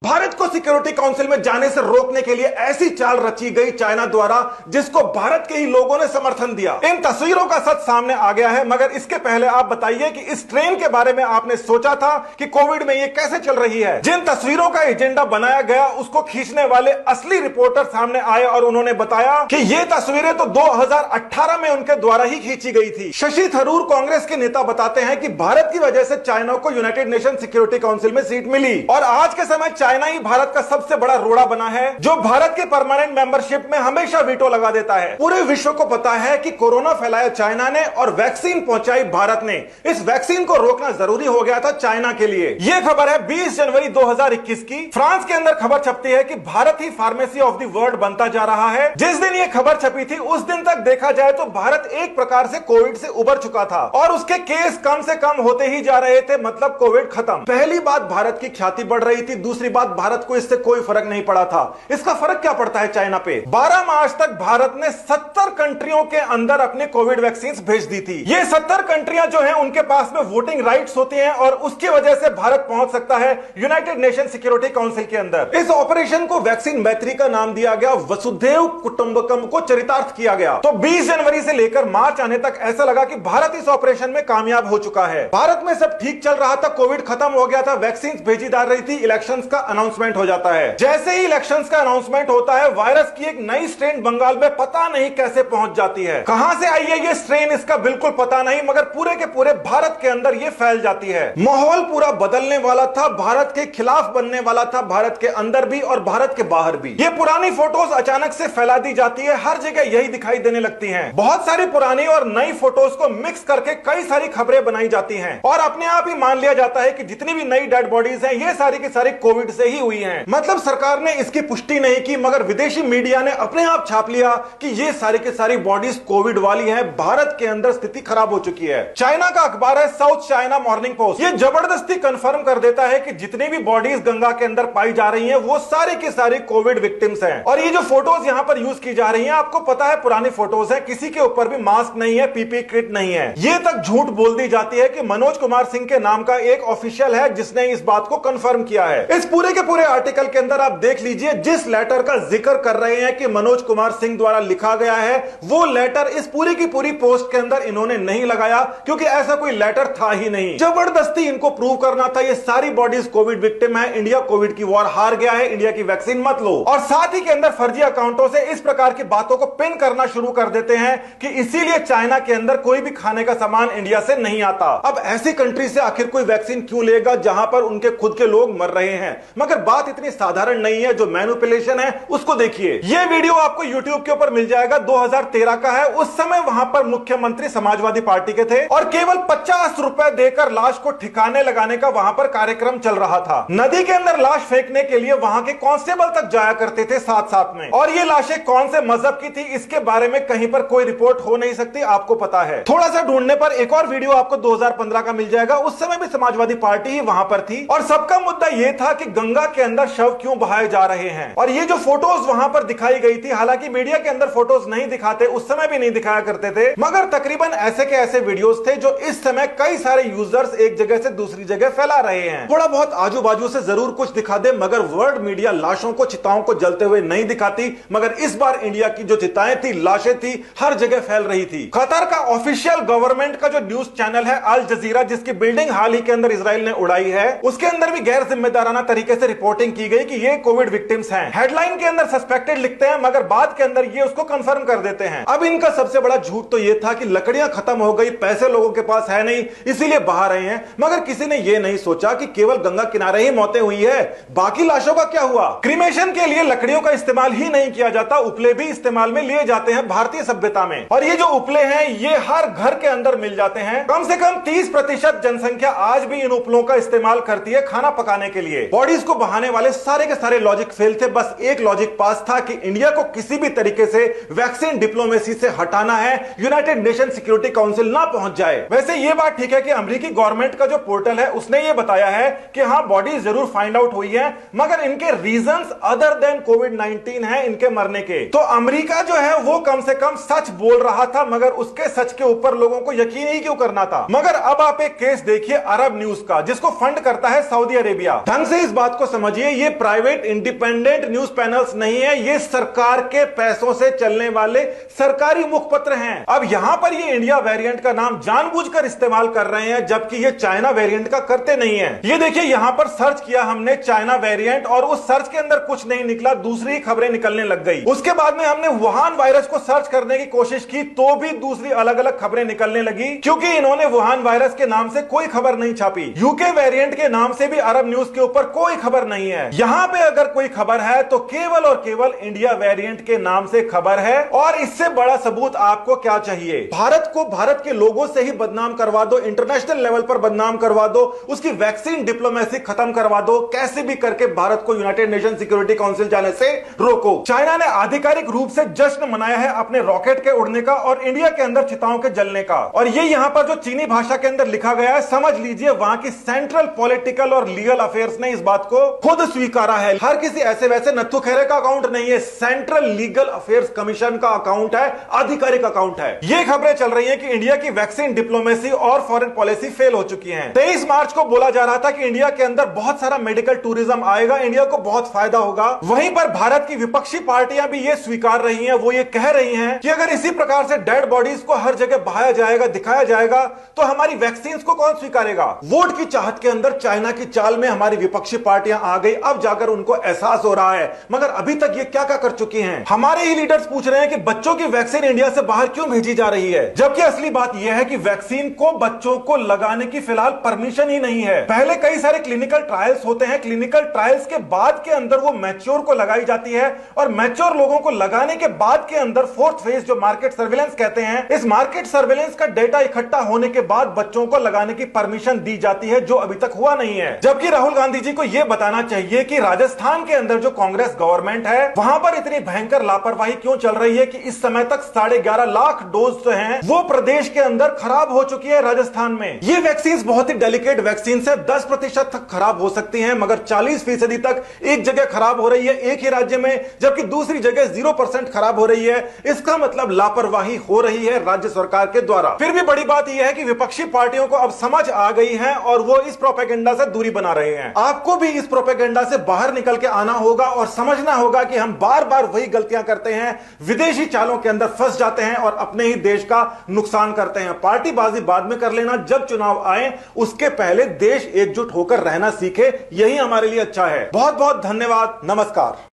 भारत को security council में जाने से रोकने के लिए ऐसी चाल रची गई चाइना द्वारा जिसको भारत के ही लोगों ने समर्थन दिया। इन तस्वीरों का सच सामने आ गया है, मगर इसके पहले आप बताइए कि इस ट्रेन के बारे में आपने सोचा था कि कोविड में ये कैसे चल रही है। जिन तस्वीरों का एजेंडा बनाया गया उसको खींचने वाले असली रिपोर्टर सामने आए और उन्होंने बताया कि ये तस्वीरें तो 2018 में उनके द्वारा ही खींची गई थी। शशि थरूर कांग्रेस के नेता बताते हैं कि भारत की वजह से चाइना को यूनाइटेड नेशन सिक्योरिटी काउंसिल में सीट मिली और आज के समय चाइना ही भारत का सबसे बड़ा रोड़ा बना है, जो भारत के परमानेंट मेंबरशिप में हमेशा वीटो लगा देता है। पूरे विश्व को पता है कि कोरोना फैलाया चाइना ने और वैक्सीन पहुंचाई भारत ने। इस वैक्सीन को रोकना जरूरी हो गया था चाइना के लिए। यह खबर है 20 जनवरी 2021 की। फ्रांस के अंदर खबर छपती है कि भारत ही फार्मेसी ऑफ द वर्ल्ड बनता जा रहा है। जिस दिन यह खबर छपी थी उस दिन तक देखा जाए तो भारत एक प्रकार से कोविड से उबर चुका था और उसके केस कम से कम होते ही जा रहे थे, मतलब कोविड खत्म। पहली बात, भारत की ख्याति बढ़ रही थी। दूसरी बात, भारत को इससे कोई फर्क नहीं पड़ा था। इसका फर्क क्या पड़ता है चाइना पे? 12 मार्च तक भारत ने 70 कंट्रियों के अंदर अपने कोविड वैक्सीन भेज दी थी। ये 70 कंट्रियां जो हैं उनके पास में वोटिंग राइट्स होती हैं और उसकी वजह से भारत पहुंच सकता है यूनाइटेड नेशन सिक्योरिटी काउंसिल के अंदर। इस ऑपरेशन को वैक्सीन मैत्री का नाम दिया गया, वसुधैव कुटुंबकम को चरितार्थ किया गया। तो 20 जनवरी से लेकर मार्च आने तक ऐसा लगा कि भारत इस ऑपरेशन में कामयाब हो चुका है। भारत में सब ठीक चल रहा था, कोविड खत्म हो गया था, वैक्सीन भेजी जा रही थी, इलेक्शंस का अनाउंसमेंट हो जाता है। जैसे ही इलेक्शंस का अनाउंसमेंट होता है, वायरस की एक नई स्ट्रेन बंगाल में पता नहीं कैसे पहुंच जाती है। कहां से आई है ये स्ट्रेन इसका बिल्कुल पता नहीं, मगर पूरे के पूरे भारत के अंदर ये फैल जाती है। माहौल पूरा बदलने वाला था, भारत के खिलाफ बनने वाला था, भारत के अंदर भी और भारत के बाहर भी। ये पुरानी फोटोज अचानक से फैला दी जाती है, हर जगह यही दिखाई देने लगती हैं। बहुत सारी पुरानी और नई फोटोज को मिक्स करके कई सारी खबरें बनाई जाती हैं और अपने आप ही मान लिया जाता है कि जितनी भी नई डेड बॉडीज हैं ये सारी की सारी कोविड से ही हुई हैं। मतलब सरकार ने इसकी पुष्टि नहीं की, मगर विदेशी मीडिया ने अपने आप छाप लिया कि ये सारी की सारी बॉडीज कोविड वाली हैं। भारत के अंदर स्थिति खराब हो चुकी है। चाइना का अखबार है साउथ चाइना मॉर्निंग पोस्ट, ये जबरदस्ती कंफर्म कर देता है कि जितनी भी बॉडीज गंगा के अंदर पाई जा रही हैं वो सारी की सारी कोविड विक्टिम्स हैं। और ये जो फोटोज यहां पर यूज की जा रही हैं, आपको पता है पुरानी फोटोज है, किसी के ऊपर भी मास्क नहीं है, पीपी किट नहीं है। ये तक झूठ बोल दी जाती है कि मनोज कुमार सिंह के नाम का एक ऑफिशियल है जिसने इस बात को कंफर्म किया है। इस पूरे के पूरे आर्टिकल के अंदर आप देख लीजिए, जिस लेटर का जिक्र कर रहे हैं कि मनोज कुमार सिंह द्वारा लिखा गया है, वो लेटर इस पूरी की पूरी पोस्ट के अंदर इन्होंने नहीं लगाया, क्योंकि ऐसा कोई लेटर था ही नहीं। जबरदस्ती इनको प्रूव करना था ये सारी बॉडीज कोविड विक्टिम है, इंडिया कोविड की वॉर हार गया है, इंडिया की वैक्सीन मत लो। और साथ ही के अंदर फर्जी अकाउंटों से इस प्रकार की बातों को पिन करना शुरू कर देते हैं कि इसीलिए चाइना के अंदर कोई भी खाने का सामान इंडिया से नहीं आता। अब ऐसी कंट्री से आखिर कोई वैक्सीन क्यों लेगा जहां पर उनके खुद के लोग मर रहे हैं? मगर बात इतनी साधारण नहीं है, जो मैनिपुलेशन है उसको देखिए। यह वीडियो आपको YouTube के ऊपर मिल जाएगा, 2013 का है। उस समय वहां पर मुख्यमंत्री समाजवादी पार्टी के थे और केवल 50 रुपए देकर लाश को ठिकाने लगाने का वहां पर कार्यक्रम चल रहा था। नदी के अंदर लाश फेंकने के लिए वहां के कांस्टेबल तक जाया करते थे साथ साथ में। और ये लाशें कौन से मजहब की थी इसके बारे में कहीं पर कोई रिपोर्ट हो नहीं सकती, आपको पता है। थोड़ा सा ढूंढने पर एक और वीडियो आपको 2015 का मिल जाएगा, उस समय भी समाजवादी पार्टी ही वहां पर थी और सबका मुद्दा यह था कि गंगा के अंदर शव क्यों बहाए जा रहे हैं। और ये जो फोटोज वहां पर दिखाई गई थी, हालांकि मीडिया के अंदर फोटोज नहीं दिखाते, उस समय भी नहीं दिखाया करते थे, मगर तकरीबन ऐसे के ऐसे वीडियोस थे जो इस समय कई सारे यूजर्स एक जगह से दूसरी जगह फैला रहे हैं। थोड़ा बहुत आजू बाजू से जरूर कुछ दिखा दे, मगर वर्ल्ड मीडिया लाशों को, चिताओं को जलते हुए नहीं दिखाती। मगर इस बार इंडिया की जो चिताएं थी, लाशें थी, हर जगह फैल रही थी। कतर का ऑफिशियल गवर्नमेंट का जो न्यूज चैनल है अल जजीरा, जिसकी बिल्डिंग हाल ही के अंदर इजराइल ने उड़ाई है, उसके अंदर भी गैर जिम्मेदाराना तरीके से रिपोर्टिंग की गई कि ये कोविड विक्टिम्स हैं। हेडलाइन के अंदर सस्पेक्टेड लिखते हैं, मगर बाद के अंदर ये उसको कंफर्म कर देते हैं। अब इनका सबसे बड़ा झूठ तो ये था कि लकड़ियां खत्म हो गई, पैसे लोगों के पास है नहीं, इसीलिए बहा रहे हैं। मगर किसी ने ये नहीं सोचा कि केवल गंगा किनारे ही मौतें हुई है, बाकी लाशों का क्या हुआ? क्रीमेशन के लिए लकड़ियों का इस्तेमाल ही नहीं किया जाता, उपले भी इस्तेमाल में लिए जाते हैं भारतीय सभ्यता में। और ये जो उपले हैं ये हर घर के अंदर मिल जाते हैं। कम से कम 30% जनसंख्या आज भी इन उपलों का इस्तेमाल करती है खाना पकाने के लिए। बॉडीज को बहाने वाले सारे के सारे लॉजिक फेल थे, बस एक लॉजिक पास था कि इंडिया को किसी भी तरीके से वैक्सीन डिप्लोमेसी से हटाना है, यूनाइटेड नेशन सिक्योरिटी काउंसिल ना पहुंच जाए। वैसे ये बात ठीक है कि अमेरिकी गवर्नमेंट का जो पोर्टल है उसने ये बताया है कि हाँ बॉडीज जरूर फाइंड आउट हुई है, मगर इनके रीजंस अदर देन कोविड-19 है इनके मरने के। तो अमेरिका जो है वो कम से कम सच बोल रहा था, मगर उसके सच के ऊपर लोगों को यकीन ही क्यों करना था? मगर अब आप एक केस देखिए अरब न्यूज का, जिसको फंड करता है सऊदी अरेबिया। ढंग से इस बात बात को समझिए, ये प्राइवेट इंडिपेंडेंट न्यूज पैनल्स नहीं है, ये सरकार के पैसों से चलने वाले सरकारी मुखपत्र हैं। अब यहां पर ये इंडिया वेरिएंट का नाम जानबूझकर इस्तेमाल कर रहे हैं, जबकि ये चाइना वेरिएंट का करते नहीं है। ये देखिए, यहां पर सर्च किया हमने चाइना वेरिएंट और उस सर्च के अंदर कुछ नहीं निकला, दूसरी खबरें निकलने लग गई। उसके बाद में हमने वुहान वायरस को सर्च करने की कोशिश की तो भी दूसरी अलग अलग खबरें निकलने लगी, क्योंकि इन्होंने वुहान वायरस के नाम से कोई खबर नहीं छापी। यूके वेरिएंट के नाम से भी अरब न्यूज के ऊपर कोई खबर नहीं है। यहां पे अगर कोई खबर है तो केवल और केवल इंडिया वेरिएंट के नाम से खबर है। और इससे बड़ा सबूत आपको क्या चाहिए? भारत को भारत के लोगों से ही बदनाम करवा दो, इंटरनेशनल लेवल पर बदनाम करवा दो, उसकी वैक्सीन डिप्लोमेसी खत्म करवा दो, कैसे भी करके भारत को यूनाइटेड नेशन सिक्योरिटी काउंसिल जाने से रोको। चाइना ने आधिकारिक रूप से जश्न मनाया है अपने रॉकेट के उड़ने का और इंडिया के अंदर चिताओं के जलने का। और ये यहां पर जो चीनी भाषा के अंदर लिखा गया है, समझ लीजिए वहां की सेंट्रल पॉलिटिकल और लीगल अफेयर्स ने इस बात को खुद स्वीकारा है। हर किसी ऐसे वैसे नत्थु खैरे का अकाउंट नहीं है, सेंट्रल लीगल अफेयर्स कमीशन का अकाउंट है, आधिकारिक अकाउंट है। ये खबरें चल रही है कि इंडिया की वैक्सीन डिप्लोमेसी और फॉरेन पॉलिसी फेल हो चुकी है। 23 मार्च को बोला जा रहा था कि इंडिया के अंदर बहुत सारा मेडिकल टूरिज्म आएगा, इंडिया को बहुत फायदा होगा। वहीं पर भारत की विपक्षी पार्टियां भी ये स्वीकार रही हैं, वो ये कह रही हैं कि अगर इसी प्रकार से डेड बॉडीज को हर जगह बहाया जाएगा, दिखाया जाएगा, तो हमारी वैक्सीन को कौन स्वीकारेगा? वोट की चाहत के अंदर चाइना की चाल में हमारी विपक्षी पार्टियां आ गई, अब जाकर उनको एहसास हो रहा है। मगर अभी तक ये क्या क्या कर चुकी हैं? हमारे ही लीडर्स पूछ रहे हैं कि बच्चों की वैक्सीन इंडिया से बाहर क्यों भेजी जा रही है, जबकि असली बात यह है कि वैक्सीन को बच्चों को लगाने की फिलहाल परमिशन ही नहीं है। पहले कई सारे क्लिनिकल ट्रायल्स होते हैं, क्लिनिकल ट्रायल्स के बाद के अंदर वो मैच्योर को लगाई जाती है और मैच्योर लोगों को लगाने के बाद के अंदर फोर्थ फेज जो मार्केट सर्विलेंस कहते हैं, इस मार्केट सर्विलेंस का डेटा इकट्ठा होने के बाद बच्चों को लगाने की परमिशन दी जाती है, जो अभी तक हुआ नहीं है। जबकि राहुल गांधी जी को यह बताना चाहिए कि राजस्थान के अंदर जो कांग्रेस गवर्नमेंट है, वहां पर इतनी भयंकर लापरवाही क्यों चल रही है कि इस समय तक 11.5 लाख डोज जो हैं वो प्रदेश के अंदर खराब हो चुकी है राजस्थान में। ये वैक्सीन बहुत ही डेलिकेट वैक्सीन है, 10% तक खराब हो सकती हैं, मगर 40% तक एक जगह खराब हो रही है एक ही राज्य में, जबकि दूसरी जगह 0% खराब हो रही है। इसका मतलब लापरवाही हो रही है राज्य सरकार के द्वारा। फिर भी बड़ी बात यह है कि विपक्षी पार्टियों को अब समझ आ गई है और वो इस प्रोपेगेंडा से दूरी बना रहे हैं। आपको भी इस प्रोपेगेंडा से बाहर निकल के आना होगा और समझना होगा कि हम बार बार वही गलतियां करते हैं, विदेशी चालों के अंदर फंस जाते हैं और अपने ही देश का नुकसान करते हैं। पार्टीबाजी बाद में कर लेना, जब चुनाव आए उसके पहले देश एकजुट होकर रहना सीखे, यही हमारे लिए अच्छा है। बहुत बहुत धन्यवाद, नमस्कार।